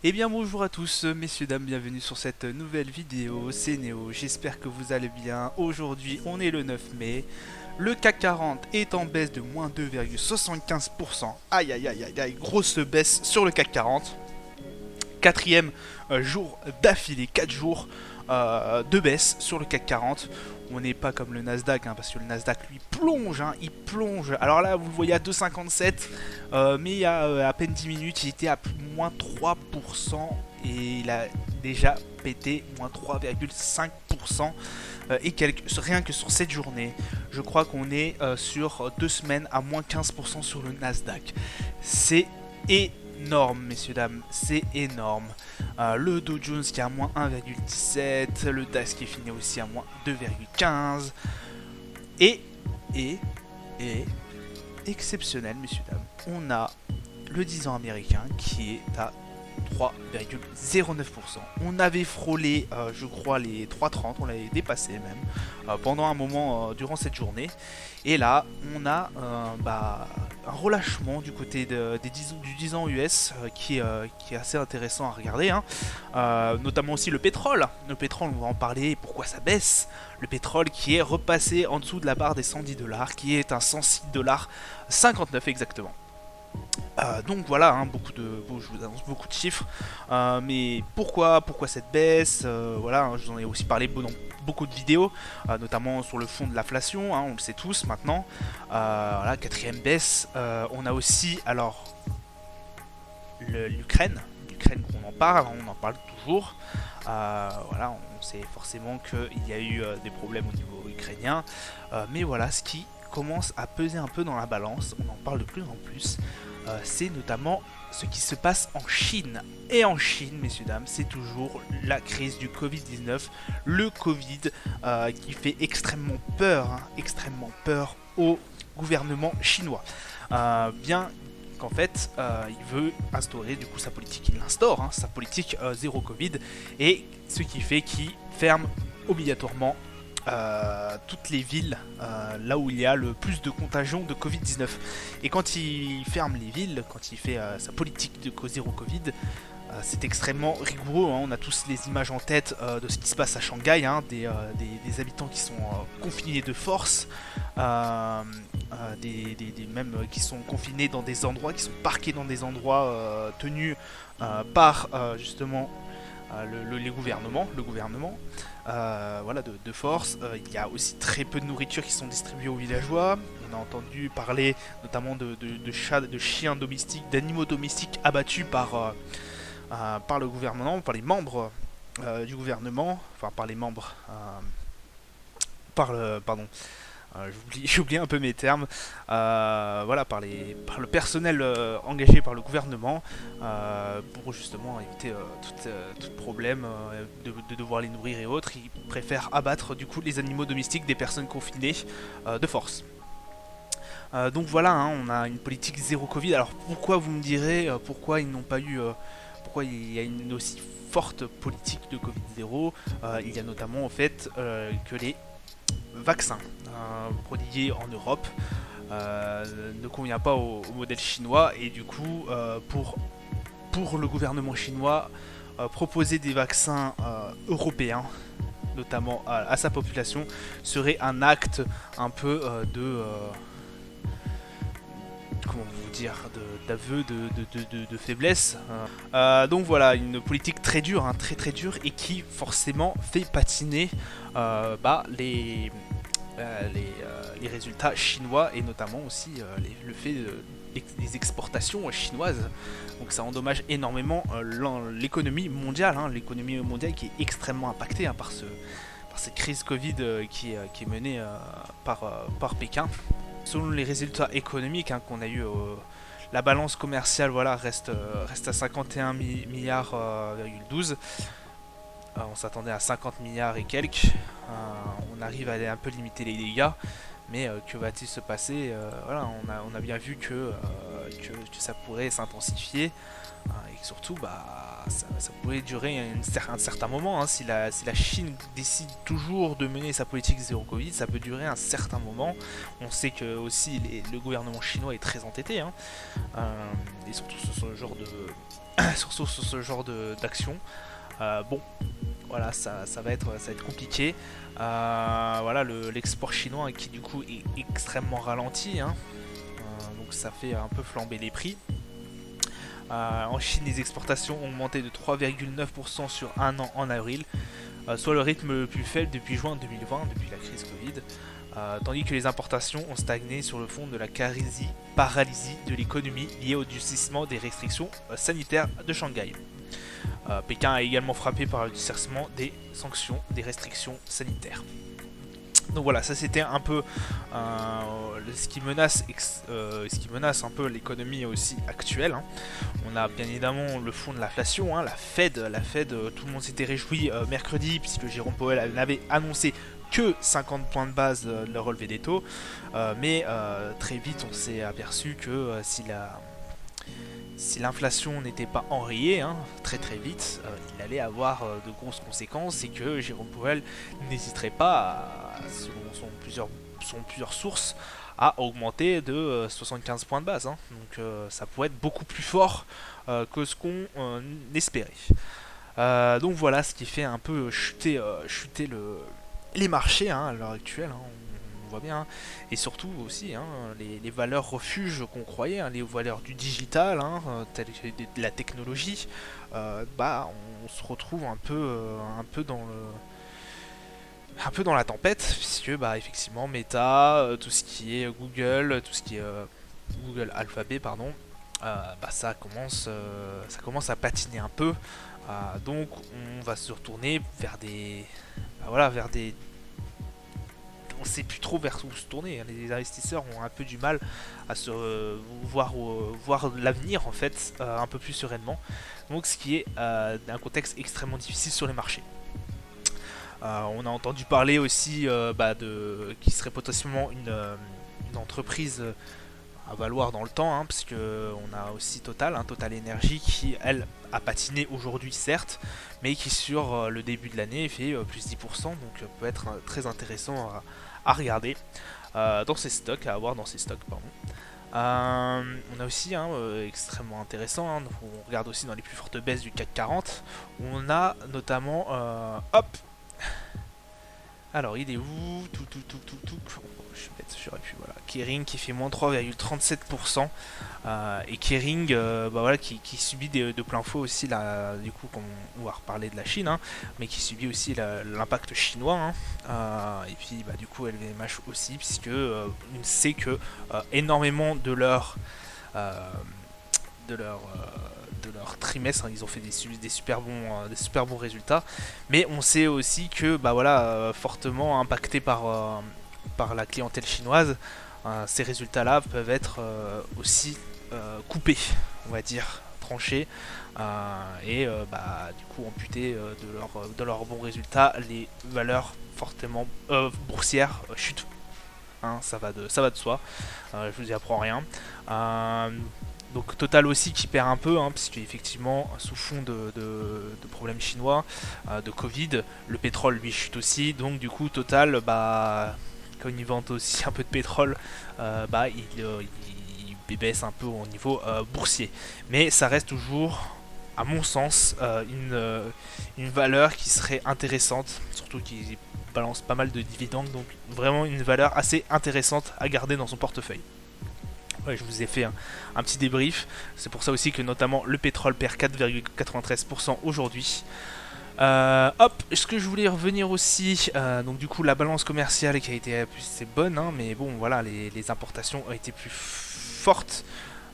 Eh bien bonjour à tous, messieurs dames, bienvenue sur cette nouvelle vidéo, c'est Néo, j'espère que vous allez bien. Aujourd'hui on est le 9 mai, le CAC 40 est en baisse de moins 2,75%, aïe aïe aïe aïe aïe, grosse baisse sur le CAC 40, quatrième jour d'affilée, 4 jours de baisse sur le CAC 40. On n'est pas comme le Nasdaq, parce que le Nasdaq lui plonge, il plonge. Alors là, vous le voyez à 2,57, mais il y a à peine 10 minutes, il était à moins 3% et il a déjà pété moins 3,5% et rien que sur cette journée. Je crois qu'on est sur 2 semaines à moins 15% sur le Nasdaq. C'est énorme, messieurs dames, c'est énorme. Le Dow Jones qui est à moins 1,17, le DAX qui est fini aussi à moins 2,15 et et et exceptionnel, messieurs dames, on a le 10 ans américain qui est à 3,09%. On avait frôlé, je crois, les 3,30, on l'avait dépassé même, pendant un moment durant cette journée. Et là, on a un relâchement du côté du 10 ans US qui est assez intéressant à regarder. Notamment aussi le pétrole. Le pétrole, on va en parler, pourquoi ça baisse. Le pétrole qui est repassé en dessous de la barre des 110 dollars, qui est un 106 dollars 59 exactement. Donc voilà, je vous annonce beaucoup de chiffres, mais pourquoi cette baisse. Voilà, je vous en ai aussi parlé dans beaucoup de vidéos, notamment sur le fond de l'inflation, on le sait tous maintenant. Voilà, quatrième baisse. On a aussi alors l'Ukraine, on en parle toujours. Voilà, on sait forcément qu'il y a eu des problèmes au niveau ukrainien, mais voilà, ce qui commence à peser un peu dans la balance, on en parle de plus en plus, c'est notamment ce qui se passe en Chine. Et en Chine, messieurs, dames, c'est toujours la crise du Covid-19, le Covid qui fait extrêmement peur au gouvernement chinois. Bien qu'en fait, il veut instaurer du coup sa politique, il instaure sa politique zéro Covid, et ce qui fait qu'il ferme obligatoirement toutes les villes là où il y a le plus de contagion de Covid-19. Et quand il ferme les villes, quand il fait sa politique de zéro Covid, c'est extrêmement rigoureux. On a tous les images en tête de ce qui se passe à Shanghai, des habitants qui sont confinés de force, même qui sont confinés dans des endroits, qui sont parqués dans des endroits tenus par justement les gouvernements, le gouvernement, voilà, de force. Il y a aussi très peu de nourriture qui sont distribuées aux villageois. On a entendu parler notamment de chats, de chiens domestiques, d'animaux domestiques abattus par le gouvernement, par les membres du gouvernement, enfin par les membres, pardon, j'ai oublié un peu mes termes, voilà, par le personnel engagé par le gouvernement, pour justement éviter tout problème de devoir les nourrir et autres. Ils préfèrent abattre du coup les animaux domestiques des personnes confinées de force. Donc voilà, on a une politique zéro Covid. Alors pourquoi, vous me direz, pourquoi ils n'ont pas eu, pourquoi il y a une aussi forte politique de Covid zéro. Il y a notamment au fait que les vaccins prodigués en Europe ne convient pas au modèle chinois, et du coup pour le gouvernement chinois, proposer des vaccins européens notamment à sa population serait un acte un peu comment vous dire, d'aveu de faiblesse. Donc voilà, une politique très dure, très dure, et qui forcément fait patiner les résultats chinois, et notamment aussi le fait des exportations chinoises. Donc ça endommage énormément l'économie mondiale qui est extrêmement impactée par cette crise Covid qui est menée par Pékin. Selon les résultats économiques qu'on a eu, la balance commerciale, voilà, reste à 51 milliards, 12. On s'attendait à 50 milliards et quelques. On arrive à aller un peu limiter les dégâts, mais que va-t-il se passer? Voilà, on a bien vu que ça pourrait s'intensifier, et que surtout, ça pourrait durer un certain moment, hein. Si la Chine décide toujours de mener sa politique zéro Covid, ça peut durer un certain moment. On sait que aussi le gouvernement chinois est très entêté, hein, et surtout sur ce genre d'action. Bon, voilà, ça va être compliqué. Voilà, l'export chinois qui du coup est extrêmement ralenti, hein. Donc ça fait un peu flamber les prix. En Chine, les exportations ont augmenté de 3,9% sur un an en avril, soit le rythme le plus faible depuis juin 2020, depuis la crise Covid, tandis que les importations ont stagné sur le fond de la paralysie de l'économie liée au durcissement des restrictions sanitaires de Shanghai. Pékin a également frappé par le durcissement des sanctions, des restrictions sanitaires. Donc voilà, ça c'était un peu ce qui menace un peu l'économie aussi actuelle, hein. On a bien évidemment le fond de l'inflation, hein, la Fed, tout le monde s'était réjoui mercredi puisque Jérôme Powell n'avait annoncé que 50 points de base de le relevé des taux, mais très vite on s'est aperçu que si l'inflation n'était pas enrayée, hein, très vite, il allait avoir de grosses conséquences et que Jérôme Powell n'hésiterait pas, selon plusieurs sources, à augmenter de 75 points de base, hein. Donc ça pourrait être beaucoup plus fort que ce qu'on espérait. Donc voilà ce qui fait un peu chuter les marchés, hein, à l'heure actuelle, hein. On voit bien, hein. Et surtout aussi, hein, les valeurs refuges qu'on croyait, hein, les valeurs du digital, hein, telles que de la technologie, on se retrouve un peu dans la tempête, puisque effectivement Meta, tout ce qui est Google, tout ce qui est Google Alphabet, pardon, ça commence à patiner un peu. Donc on va se retourner vers des on sait plus trop vers où se tourner. Les investisseurs ont un peu du mal à se voir l'avenir en fait un peu plus sereinement. Donc ce qui est un contexte extrêmement difficile sur les marchés. On a entendu parler aussi qui serait potentiellement une entreprise à valoir dans le temps, hein, parce que on a aussi Total Energy qui elle a patiné aujourd'hui certes, mais qui sur le début de l'année fait plus 10%, donc peut être très intéressant à regarder dans ses stocks, à avoir dans ses stocks, pardon. On a aussi extrêmement intéressant, hein, on regarde aussi dans les plus fortes baisses du CAC 40, on a notamment alors il est où je suis bête, j'aurais pu, voilà. Kering qui fait moins 3,37%, et Kering qui subit de plein fouet aussi du coup on va reparler de la Chine, hein, mais qui subit aussi l'impact chinois, hein. Et puis du coup LVMH aussi, puisque on sait que énormément de leur trimestre, hein, ils ont fait des super bons résultats, mais on sait aussi que fortement impacté par la clientèle chinoise, ces résultats là peuvent être aussi coupés, on va dire tranchés, et du coup amputer de leurs bons résultats. Les valeurs fortement boursières chutent, hein, ça va de soi, je vous y apprends rien. Donc Total aussi qui perd un peu, hein, puisque effectivement sous fond de problèmes chinois, de Covid, le pétrole lui chute aussi, donc du coup Total, comme il vend aussi un peu de pétrole, il baisse un peu au niveau boursier. Mais ça reste toujours, à mon sens, une valeur qui serait intéressante, surtout qui balance pas mal de dividendes, donc vraiment une valeur assez intéressante à garder dans son portefeuille. Ouais, je vous ai fait un petit débrief. C'est pour ça aussi que notamment le pétrole perd 4,93% aujourd'hui. Ce que je voulais revenir aussi, donc du coup la balance commerciale qui a été c'est bonne, hein, mais bon voilà, les importations ont été plus fortes,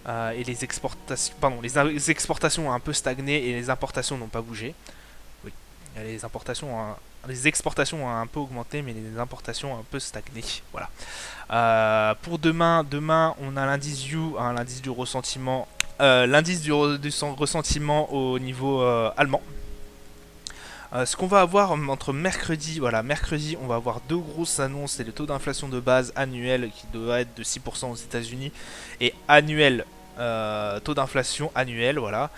et les exportations ont un peu stagné et les importations n'ont pas bougé. Oui, les exportations ont un peu augmenté, mais les importations ont un peu stagné. Voilà. Pour demain, on a l'indice You, l'indice du ressentiment, ressentiment au niveau allemand. Ce qu'on va avoir entre mercredi, on va avoir deux grosses annonces, c'est le taux d'inflation de base annuel qui doit être de 6% aux États-Unis, et taux d'inflation annuel, voilà.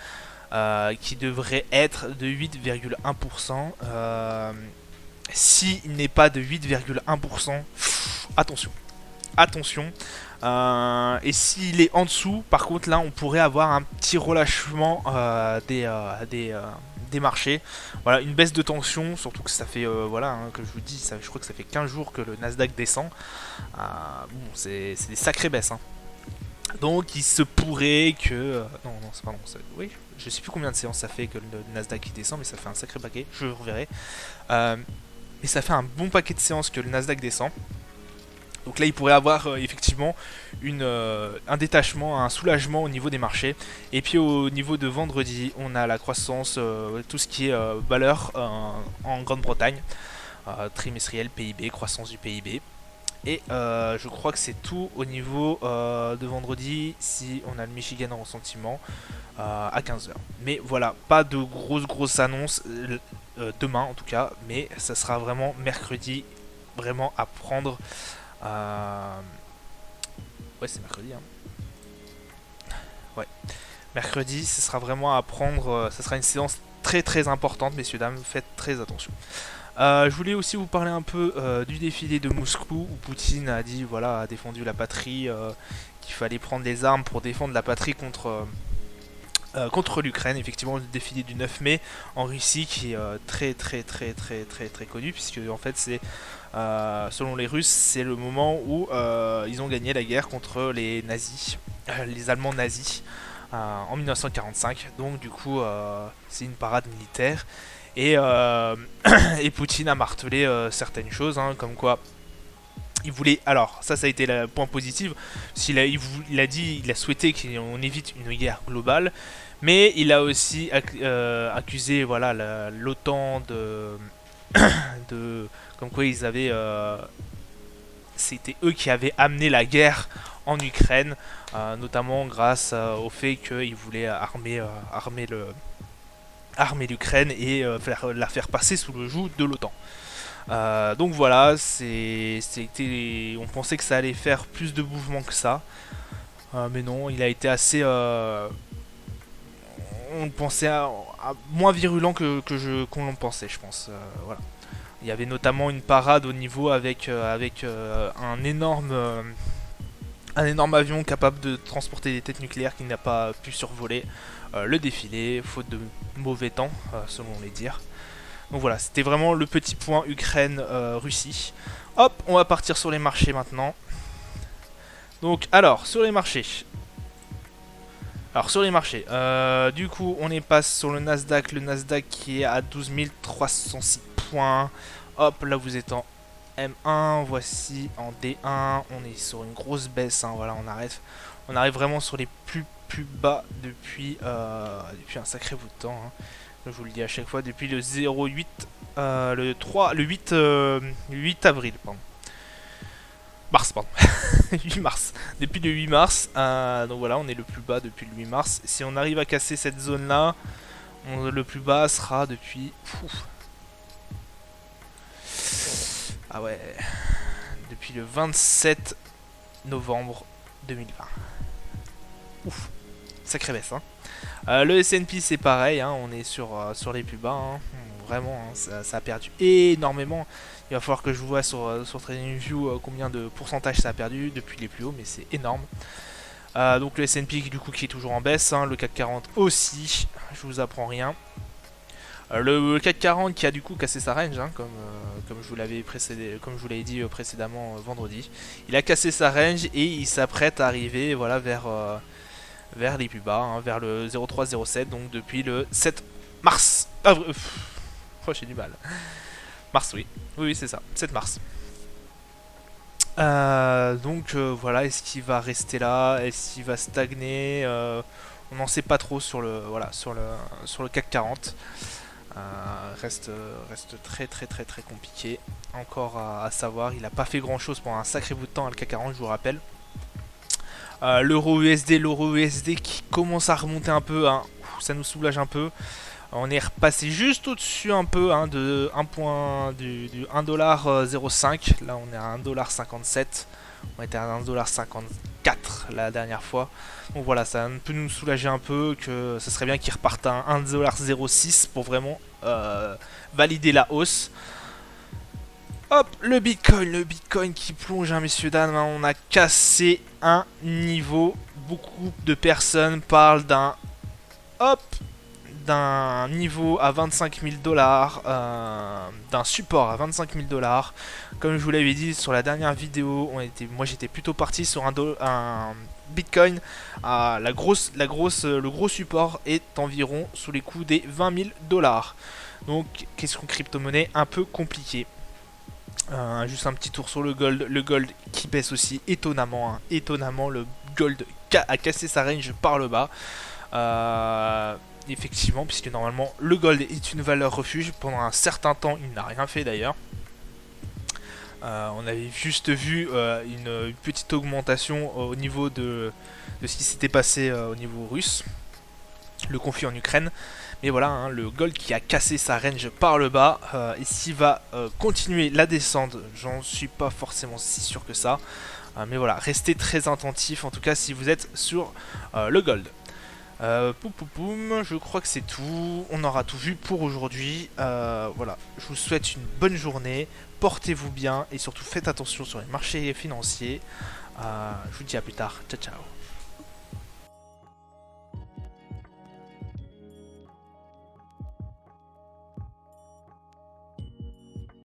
qui devrait être de 8,1%. S'il n'est pas de 8,1%, attention. Attention. Et s'il est en dessous, par contre là on pourrait avoir un petit relâchement des marchés. Voilà, une baisse de tension, surtout que ça fait, voilà, hein, que je vous dis, ça, je crois que ça fait 15 jours que le Nasdaq descend. Bon, c'est des sacrées baisses. Hein. Donc il se pourrait que... non, non, c'est pas bon. Oui, je sais plus combien de séances ça fait que le Nasdaq descend, mais ça fait un sacré paquet, je reverrai. Mais ça fait un bon paquet de séances que le Nasdaq descend. Donc là, il pourrait avoir effectivement un détachement, un soulagement au niveau des marchés. Et puis au niveau de vendredi, on a la croissance, tout ce qui est valeur en Grande-Bretagne, trimestriel, PIB, croissance du PIB. Et je crois que c'est tout au niveau de vendredi, si on a le Michigan en ressentiment à 15h. Mais voilà, pas de grosses annonces demain en tout cas, mais ça sera vraiment mercredi, vraiment à prendre. Ouais, c'est mercredi. Hein. Ouais, mercredi, ce sera vraiment à prendre. Ça sera une séance très importante, messieurs dames. Faites très attention. Je voulais aussi vous parler un peu du défilé de Moscou où Poutine a dit, voilà, a défendu la patrie, qu'il fallait prendre les armes pour défendre la patrie contre l'Ukraine. Effectivement, le défilé du 9 mai en Russie qui est très connu, puisque en fait c'est selon les Russes, c'est le moment où ils ont gagné la guerre contre les nazis, les Allemands nazis, en 1945. Donc du coup, c'est une parade militaire. Et, et Poutine a martelé certaines choses, hein, comme quoi il voulait. Alors, ça a été le point positif. Il a dit, il a souhaité qu'on évite une guerre globale, mais il a aussi accusé, voilà, l'OTAN comme quoi ils avaient, c'était eux qui avaient amené la guerre en Ukraine, notamment grâce au fait qu'ils voulaient armer l'Ukraine et la faire passer sous le joug de l'OTAN. Donc voilà, on pensait que ça allait faire plus de mouvements que ça, mais non, il a été assez, on pensait à moins virulent qu'on l'en pensait, je pense. Voilà. Il y avait notamment une parade au niveau avec un énorme avion capable de transporter des têtes nucléaires qui n'a pas pu survoler le défilé, faute de mauvais temps, selon les dires. Donc voilà, c'était vraiment le petit point Ukraine-Russie. Hop, on va partir sur les marchés maintenant. Donc, alors, sur les marchés. Du coup, on est passe sur le Nasdaq qui est à 12 306 points. Hop, là vous êtes en M1, voici en D1, on est sur une grosse baisse, hein, voilà, on arrive vraiment sur les plus bas depuis un sacré bout de temps, hein. Je vous le dis à chaque fois, depuis le 08, le 8 avril, pardon. Mars, pardon. 8 mars. Depuis le 8 mars, donc voilà, on est le plus bas depuis le 8 mars. Si on arrive à casser cette zone-là, le plus bas sera depuis... Ah ouais, depuis le 27 novembre 2020. Ouf, sacrée baisse. Hein. Le S&P c'est pareil, hein, on est sur les plus bas. Hein. Vraiment, hein, ça a perdu énormément. Il va falloir que je vois sur TradingView combien de pourcentage ça a perdu depuis les plus hauts, mais c'est énorme. Donc le S&P du coup qui est toujours en baisse, hein, le CAC 40 aussi, je vous apprends rien. Le CAC 40 qui a du coup cassé sa range, hein, comme je vous l'avais dit précédemment vendredi. Il a cassé sa range et il s'apprête à arriver, voilà, vers les plus bas, hein, vers le 0,307, donc depuis le 7 mars. Oh, j'ai du mal. Mars, oui. Oui, c'est ça, 7 mars. Donc voilà, est-ce qu'il va rester là? Est-ce qu'il va stagner? On n'en sait pas trop sur le CAC 40. Reste très compliqué encore à savoir. Il n'a pas fait grand chose pendant un sacré bout de temps, le CAC 40, je vous rappelle. L'euro USD qui commence à remonter un peu, hein. Ça nous soulage un peu. On est repassé juste au-dessus un peu, hein, du 1,05$. Là on est à 1,57$. On était à 1,54$ la dernière fois. Donc voilà, ça peut nous soulager un peu, que ça serait bien qu'il reparte à 1,06$ pour vraiment valider la hausse. Hop, le Bitcoin qui plonge, hein, messieurs, dames, hein, on a cassé un niveau. Beaucoup de personnes parlent hop, d'un niveau à 25 000 dollars, d'un support à 25 000 dollars. Comme je vous l'avais dit sur la dernière vidéo, moi j'étais plutôt parti sur un Bitcoin. Le gros support est environ sous les coups des 20 000 dollars. Donc, question crypto-monnaie un peu compliquée. Juste un petit tour sur le gold qui baisse aussi étonnamment, hein. Étonnamment, le gold a cassé sa range par le bas. Effectivement, puisque normalement le gold est une valeur refuge. Pendant un certain temps, il n'a rien fait d'ailleurs. On avait juste vu une petite augmentation au niveau de ce qui s'était passé au niveau russe, le conflit en Ukraine. Mais voilà, hein, le gold qui a cassé sa range par le bas. Et s'il va continuer la descente, j'en suis pas forcément si sûr que ça. Mais voilà, restez très attentifs en tout cas si vous êtes sur le gold. Je crois que c'est tout. On aura tout vu pour aujourd'hui. Voilà, je vous souhaite une bonne journée. Portez-vous bien et surtout faites attention sur les marchés financiers. Je vous dis à plus tard. Ciao, ciao.